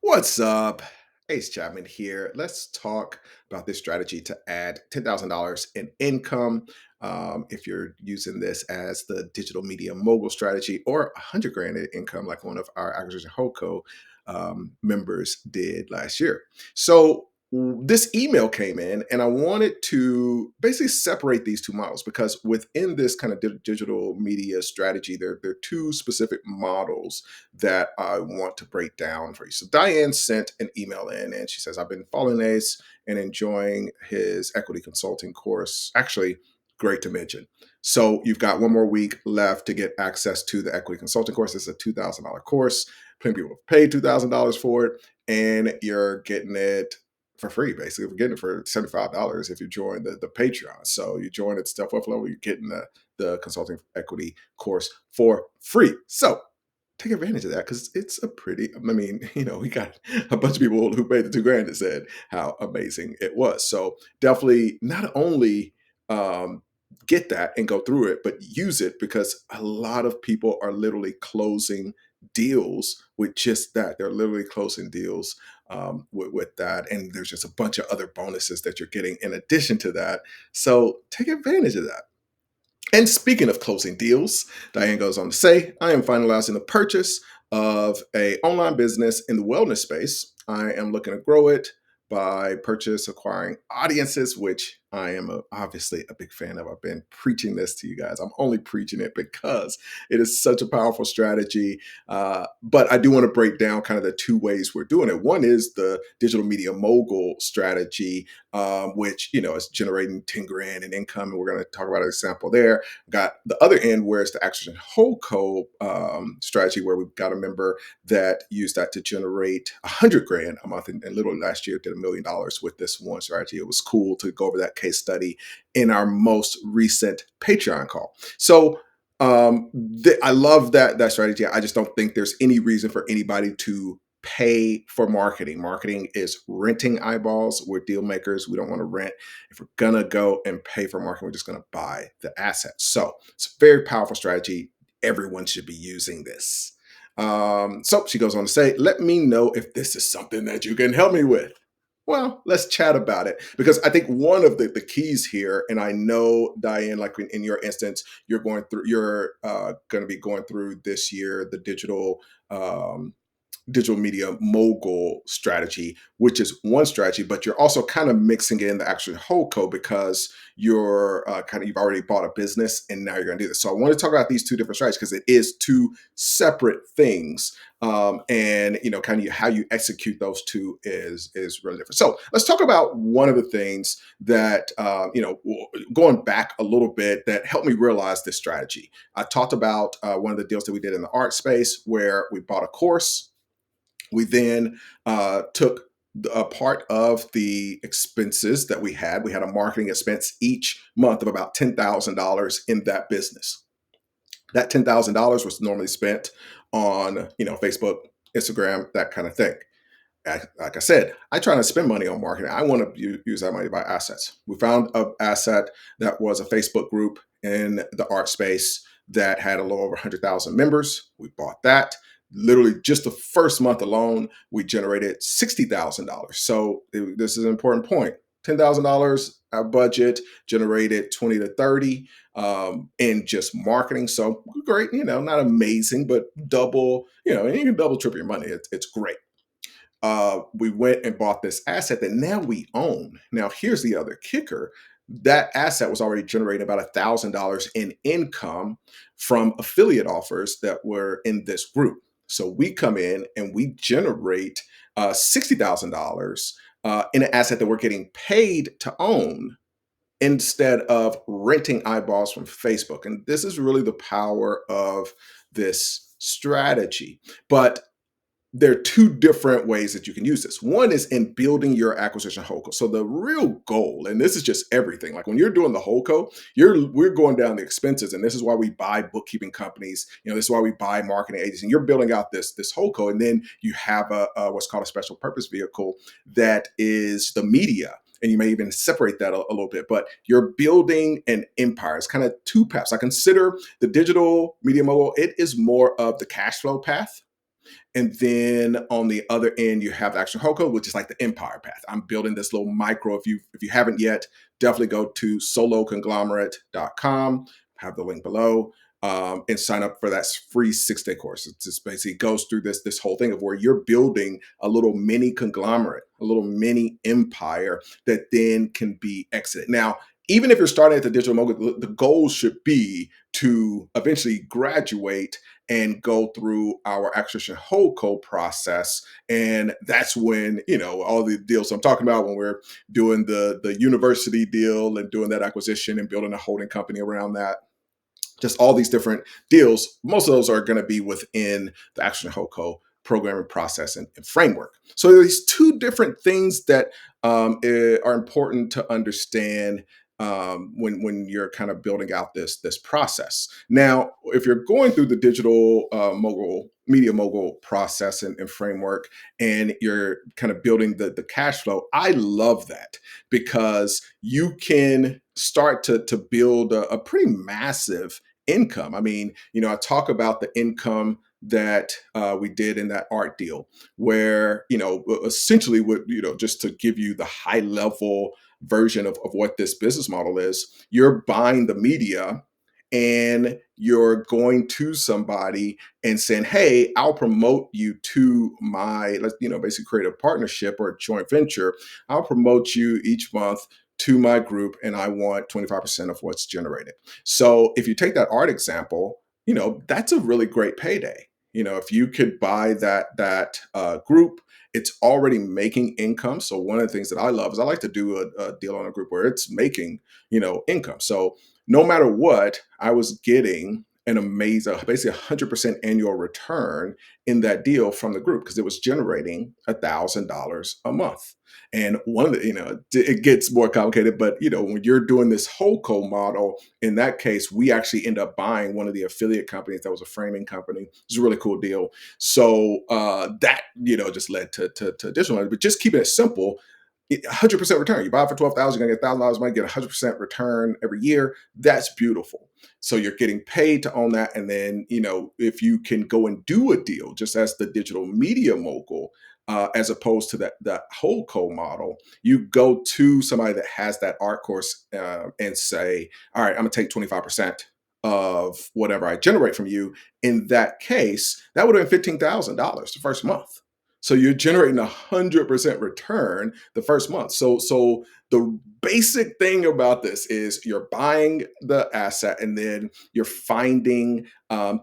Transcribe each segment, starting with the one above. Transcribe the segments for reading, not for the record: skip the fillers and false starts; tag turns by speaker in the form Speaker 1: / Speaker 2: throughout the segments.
Speaker 1: What's up? Ace Chapman here. Let's talk about this strategy to add $10,000 in income. If you're using this as the digital media mogul strategy, or 100 grand in income, like one of our acquisition holdco members did last year. This email came in, and I wanted to basically separate these two models because within this kind of digital media strategy, there are two specific models that I want to break down for you. So Diane sent an email in and she says, I've been following Ace and enjoying his equity consulting course. Actually, great to mention. So you've got one more week left to get access to the equity consulting course. It's a $2,000 course. Plenty of people have paid $2,000 for it, and you're getting it for free, basically. We're getting it for $75 if you join the Patreon. So you join at Step Up Level, you're getting the consulting equity course for free. So take advantage of that because it's a pretty, I mean, we got a bunch of people who paid the 2 grand that said how amazing it was. So definitely not only um, get that and go through it, but use it because a lot of people are literally closing deals with just that. They're literally closing deals with that. And there's just a bunch of other bonuses that you're getting in addition to that. So take advantage of that. And speaking of closing deals, Diane goes on to say, I am finalizing the purchase of a online business in the wellness space. I am looking to grow it by acquiring audiences, which I am obviously a big fan of. I've been preaching this to you guys. I'm only preaching it because it is such a powerful strategy. But I do want to break down kind of the two ways we're doing it. One is the digital media mogul strategy, which is generating 10 grand in income, and we're going to talk about an example there. Got the other end where it's the action holdco strategy, where we've got a member that used that to generate 100 grand a month, and literally last year did $1 million with this one strategy. It was cool to go over that case study in our most recent Patreon call. So I love that strategy. I just don't think there's any reason for anybody to pay for marketing. Marketing is renting eyeballs. We're deal makers. We don't want to rent. If we're gonna go and pay for marketing, we're just gonna buy the assets. So it's a very powerful strategy. Everyone should be using this. So she goes on to say, let me know if this is something that you can help me with. Well, let's chat about it because I think one of the keys here, and I know Diane, like in your instance, you're going to be going through this year the um, digital media mogul strategy, which is one strategy, but you're also kind of mixing in the actual whole code because you're you've already bought a business and now you're going to do this. So I want to talk about these two different strategies because it is two separate things, and kind of how you execute those two is really different. So let's talk about one of the things that going back a little bit that helped me realize this strategy. I talked about one of the deals that we did in the art space where we bought a course. We then took a part of the expenses that we had. We had a marketing expense each month of about $10,000 in that business. That $10,000 was normally spent on, Facebook, Instagram, that kind of thing. Like I said, I try to spend money on marketing. I want to use that money to buy assets. We found an asset that was a Facebook group in the art space that had a little over 100,000 members. We bought that. Literally, just the first month alone, we generated $60,000. So this is an important point. $10,000 our budget generated 20 to 30 in just marketing. So great, not amazing, but double, and you can double, triple your money. It's great. We went and bought this asset that now we own. Now, here's the other kicker. That asset was already generating about $1,000 in income from affiliate offers that were in this group. So we come in and we generate $60,000 in an asset that we're getting paid to own instead of renting eyeballs from Facebook. And this is really the power of this strategy. But there are two different ways that you can use this. One is in building your acquisition holdco. So the real goal, and this is just everything, like when you're doing the holdco, we're going down the expenses, and this is why we buy bookkeeping companies. This is why we buy marketing agents, and you're building out this holdco, and then you have a what's called a special purpose vehicle that is the media. And you may even separate that a little bit, but you're building an empire. It's kind of two paths. I consider the digital media mogul, it is more of the cash flow path, And then on the other end, you have the Action Hoko, which is like the empire path. I'm building this little micro. If you haven't yet, definitely go to soloconglomerate.com. Have the link below. And sign up for that free 6-day course. It just basically goes through this whole thing of where you're building a little mini conglomerate, a little mini empire that then can be exited. Now, even if you're starting at the digital mogul, the goal should be to eventually graduate and go through our acquisition holdco process. And that's when, all the deals I'm talking about, when we're doing the university deal and doing that acquisition and building a holding company around that, just all these different deals. Most of those are going to be within the Action Hoco programming process and framework. So there's two different things that are important to understand when you're kind of building out this process. Now, if you're going through the digital media mogul process and framework, and you're kind of building the cash flow, I love that because you can start to build a pretty massive income. I mean, I talk about the income that we did in that art deal, where essentially, what just to give you the high level version of what this business model is, you're buying the media and you're going to somebody and saying, hey, I'll promote you to my, let's basically create a partnership or a joint venture. I'll promote you each month to my group, and I want 25% of what's generated. So if you take that art example, that's a really great payday. If you could buy that group, it's already making income. So one of the things that I love is I like to do a deal on a group where it's making income. So no matter what, I was getting an amazing, basically 100% annual return in that deal from the group because it was generating $1,000 a month. And one of the, it gets more complicated, but when you're doing this whole co model, in that case, we actually end up buying one of the affiliate companies that was a framing company. It's a really cool deal. So that just led to additional money. But just keeping it simple, 100% return. You buy it for 12,000, you're gonna get $1,000 a month, get 100% return every year. That's beautiful. So you're getting paid to own that, and then if you can go and do a deal, just as the digital media mogul, as opposed to that whole co model, you go to somebody that has that art course and say, all right, I'm gonna take 25% of whatever I generate from you. In that case, that would have been $15,000 the first month. So you're generating 100% return the first month. So the basic thing about this is you're buying the asset, and then you're finding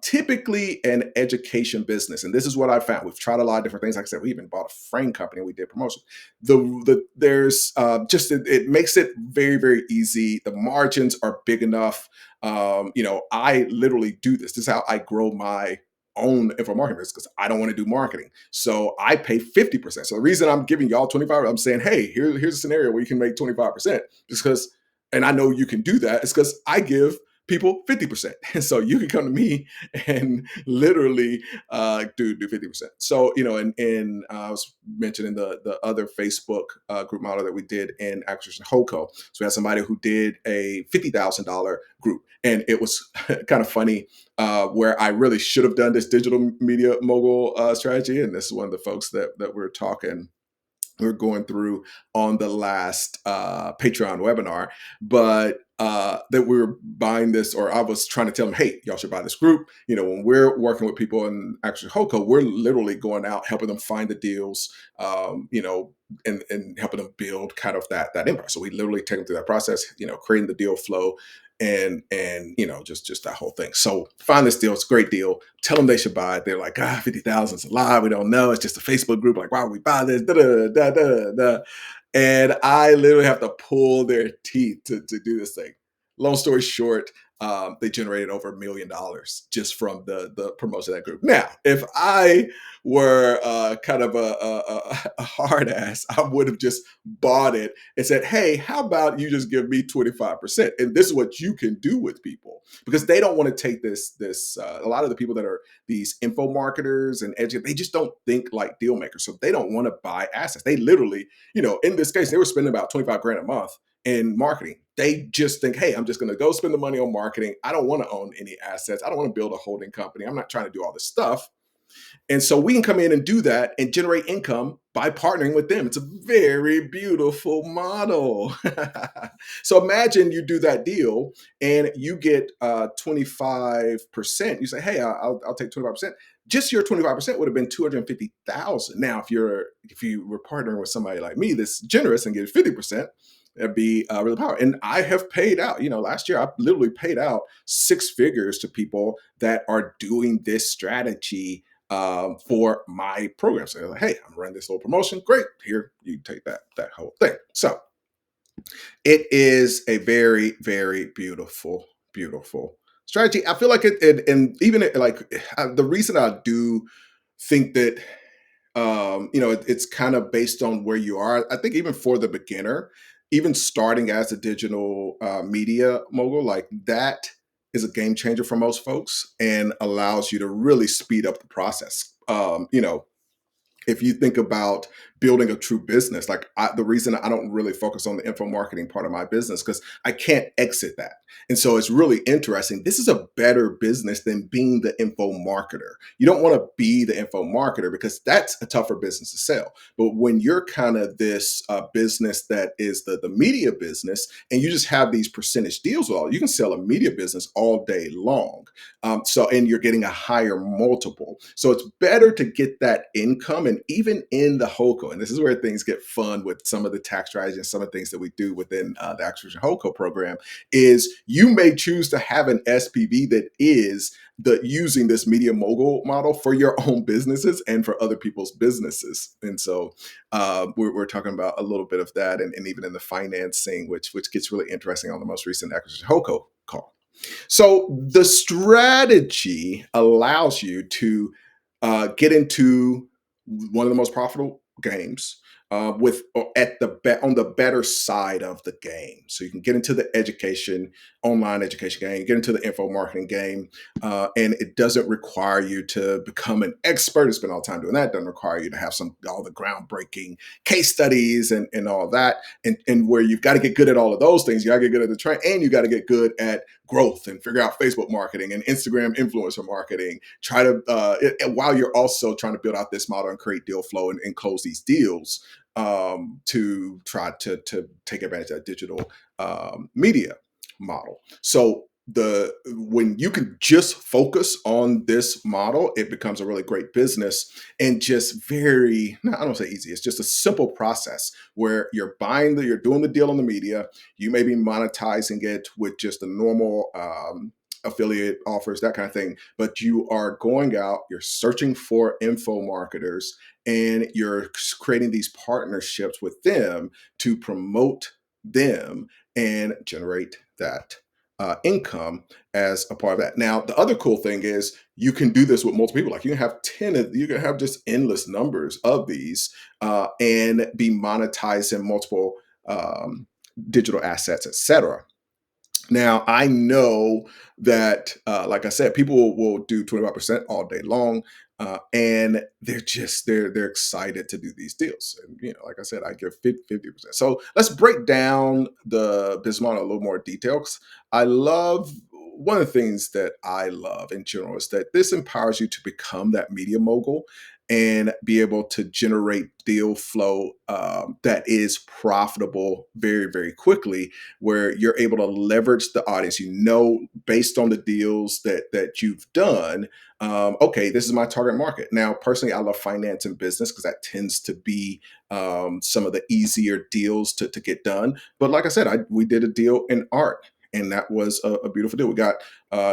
Speaker 1: typically an education business. And this is what I found. We've tried a lot of different things. Like I said, we even bought a frame company and we did promotion. There's just it makes it very, very easy. The margins are big enough. I literally do this. This is how I grow my own info marketing business, because I don't want to do marketing. So I pay 50%. So the reason I'm giving y'all 25, I'm saying, hey, here's a scenario where you can make 25%, just because, and I know you can do that, it's because I give people 50%. And so you can come to me and literally do 50%. So, and I was mentioning the other Facebook group model that we did in Acquisition Holdco. So we had somebody who did a $50,000 group. And it was kind of funny, where I really should have done this digital media mogul strategy. And this is one of the folks that we're going through on the last Patreon webinar, but that we were buying this, or I was trying to tell them, hey, y'all should buy this group. When we're working with people in actually Hoco, we're literally going out, helping them find the deals, and helping them build kind of that empire. So we literally take them through that process, creating the deal flow, and just that whole thing. So find this deal. It's a great deal. Tell them they should buy it. They're like, 50,000 is a lie. We don't know. It's just a Facebook group. Like, why would we buy this? Da, da, da, da, da. And I literally have to pull their teeth to do this thing. Long story short, they generated over $1 million just from the promotion of that group. Now, if I were kind of a hard ass, I would have just bought it and said, hey, how about you just give me 25%? And this is what you can do with people, because they don't want to take this. A lot of the people that are these info marketers and they just don't think like deal makers. So they don't want to buy assets. They literally, in this case, they were spending about 25 grand a month in marketing. They just think, hey, I'm just going to go spend the money on marketing. I don't want to own any assets. I don't want to build a holding company. I'm not trying to do all this stuff. And so we can come in and do that and generate income by partnering with them. It's a very beautiful model. So imagine you do that deal and you get 25%. You say, hey, I'll take 25%. Just your 25% would have been 250,000. Now, if you were partnering with somebody like me that's generous and gives 50%, that'd be really powerful. And I have paid out, last year I literally paid out six figures to people that are doing this strategy for my program. So they're like, hey, I'm running this little promotion. Great. Here, you take that whole thing. So it is a very, very beautiful, beautiful strategy. I feel like and even the reason I do think that it's kind of based on where you are. I think even for the beginner, even starting as a digital media mogul, like that is a game changer for most folks and allows you to really speed up the process. If you think about building a true business, the reason I don't really focus on the info marketing part of my business, because I can't exit that. And so it's really interesting. This is a better business than being the info marketer. You don't want to be the info marketer because that's a tougher business to sell. But when you're kind of this business that is the media business, and you just have these percentage deals with all, you can sell a media business all day long. And you're getting a higher multiple. So it's better to get that income. And even in the HOCO, and this is where things get fun with some of the tax strategies and some of the things that we do within the Acquisition HOCO program, is you may choose to have an SPV that is using this media mogul model for your own businesses and for other people's businesses. And so we're talking about a little bit of that, and even in the financing, which gets really interesting on the most recent Acquisition HOCO call. So the strategy allows you to get into one of the most profitable games with at the on the better side of the game. So you can get into the online education game, get into the info marketing game, and it doesn't require you to become an expert and spend all the time doing that. It doesn't require you to have all the groundbreaking case studies and all that. And where you've got to get good at all of those things, you got to get good at the train, and you got to get good at growth and figure out Facebook marketing and Instagram influencer marketing. Try to while you're also trying to build out this model and create deal flow and close these deals to try to take advantage of that digital media model. So when you can just focus on this model, it becomes a really great business, and just I don't say easy. It's just a simple process where you're doing the deal on the media. You may be monetizing it with just the normal affiliate offers, that kind of thing. But you are going out, you're searching for info marketers, and you're creating these partnerships with them to promote them and generate that income as a part of that. Now, the other cool thing is you can do this with multiple people. Like you can have 10, you can have just endless numbers of these and be monetized in multiple digital assets, etc. Now, I know that, like I said, people will do 25% all day long, and they're excited to do these deals. And like I said, I give 50%. So let's break down the business model in a little more detail. 'Cause I love one of the things that I love in general is that this empowers you to become that media mogul and be able to generate deal flow that is profitable very, very quickly, where you're able to leverage the audience, based on the deals that you've done. Okay, this is my target market. Now, personally, I love finance and business because that tends to be some of the easier deals to get done. But like I said, we did a deal in art, and that was a beautiful deal. We got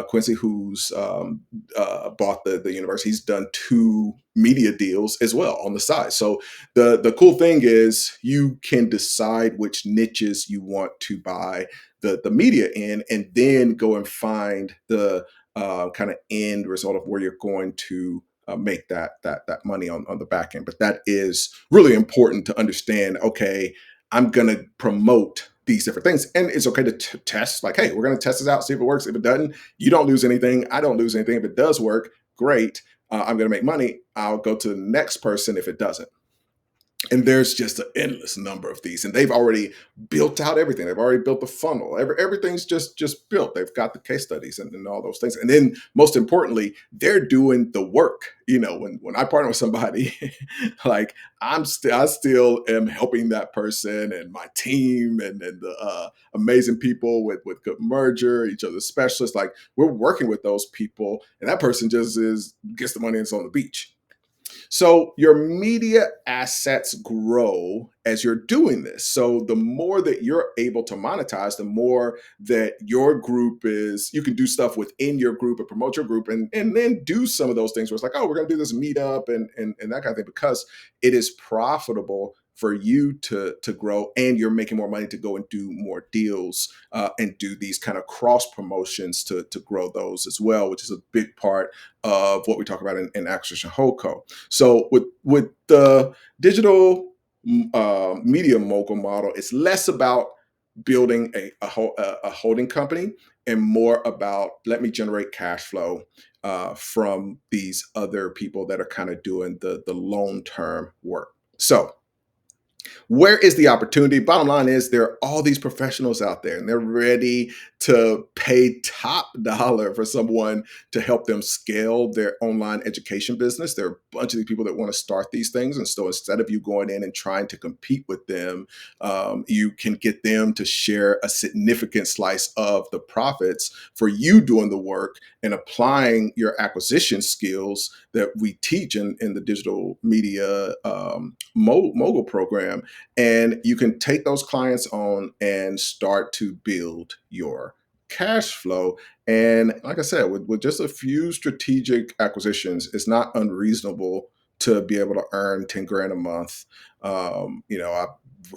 Speaker 1: Quincy, who's bought the university. He's done two media deals as well on the side. So the cool thing is you can decide which niches you want to buy the media in, and then go and find the kind of end result of where you're going to make that money on the back end. But that is really important to understand. Okay, I'm going to promote these different things, and it's okay to test. Like, hey, we're going to test this out, see if it works. If it doesn't, you don't lose anything. I don't lose anything. If it does work, great. I'm going to make money. I'll go to the next person if it doesn't. And there's just an endless number of these, and they've already built out everything. They've already built the funnel. Everything's just built. They've got the case studies and all those things. And then, most importantly, they're doing the work. When I partner with somebody, like I still am helping that person and my team and the amazing people with good merger, each other's specialists. Like, we're working with those people, and that person just is gets the money and it's on the beach. So your media assets grow as you're doing this. So the more that you're able to monetize, the more that your group is, you can do stuff within your group and promote your group and then do some of those things where it's like, oh, we're gonna do this meetup and that kind of thing, because it is profitable for you to grow, and you're making more money to go and do more deals and do these kind of cross promotions to grow those as well, which is a big part of what we talk about in acquisition holdco. So with the digital media mogul model, it's less about building a holding company and more about, let me generate cash flow from these other people that are kind of doing the long term work. So where is the opportunity? Bottom line is, there are all these professionals out there and they're ready to pay top dollar for someone to help them scale their online education business. There are a bunch of these people that want to start these things. And so instead of you going in and trying to compete with them, you can get them to share a significant slice of the profits for you doing the work and applying your acquisition skills that we teach in the digital media mogul program. And you can take those clients on and start to build your cash flow. And like I said, with just a few strategic acquisitions, it's not unreasonable to be able to earn 10 grand a month. I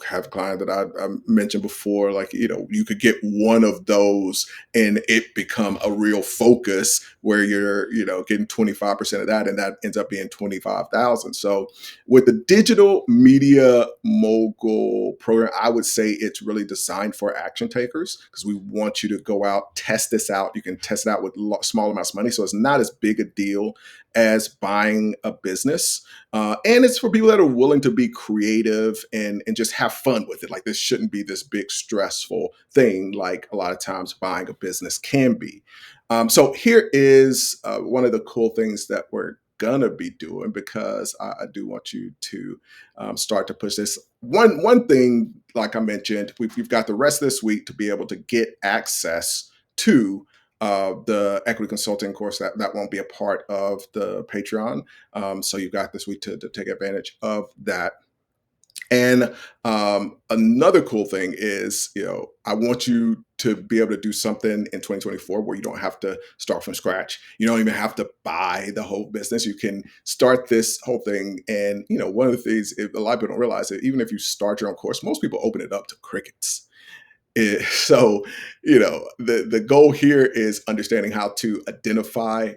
Speaker 1: have a client that I mentioned before, like, you could get one of those and it become a real focus where you're, getting 25% of that, and that ends up being 25,000. So with the digital media mogul program, I would say it's really designed for action takers, because we want you to go out, test this out. You can test it out with small amounts of money. So it's not as big a deal as buying a business. And it's for people that are willing to be creative and just have fun with it. Like, this shouldn't be this big stressful thing like a lot of times buying a business can be. So here is one of the cool things that we're gonna be doing, because I do want you to start to push this. One thing, like I mentioned, we've got the rest of this week to be able to get access to the equity consulting course. That won't be a part of the Patreon. So you've got this week to take advantage of that. And another cool thing is, I want you to be able to do something in 2024 where you don't have to start from scratch. You don't even have to buy the whole business. You can start this whole thing. And, one of the things, a lot of people don't realize that even if you start your own course, most people open it up to crickets. So, the goal here is understanding how to identify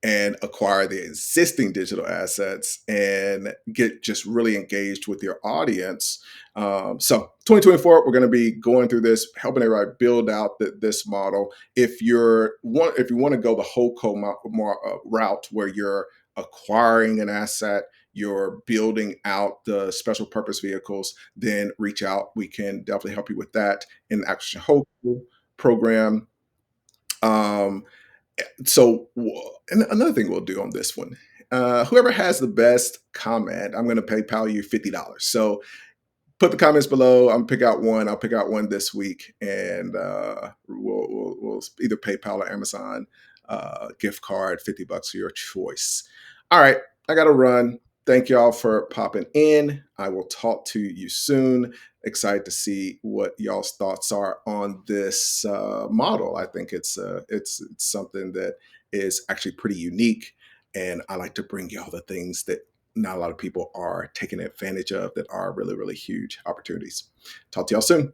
Speaker 1: and acquire the existing digital assets and get just really engaged with your audience. So 2024, we're going to be going through this, helping everybody build out this model. If you want to go the whole route where you're acquiring an asset, you're building out the special purpose vehicles, then reach out. We can definitely help you with that in the Action Hope program. Um, and another thing we'll do on this one, whoever has the best comment, I'm going to PayPal you $50. So put the comments below. I'm pick out one. I'll pick out one this week, and we'll either PayPal or Amazon gift card, $50 for your choice. All right, I got to run. Thank y'all for popping in. I will talk to you soon. Excited to see what y'all's thoughts are on this model. I think it's something that is actually pretty unique, and I like to bring y'all the things that not a lot of people are taking advantage of, that are really, really huge opportunities. Talk to y'all soon.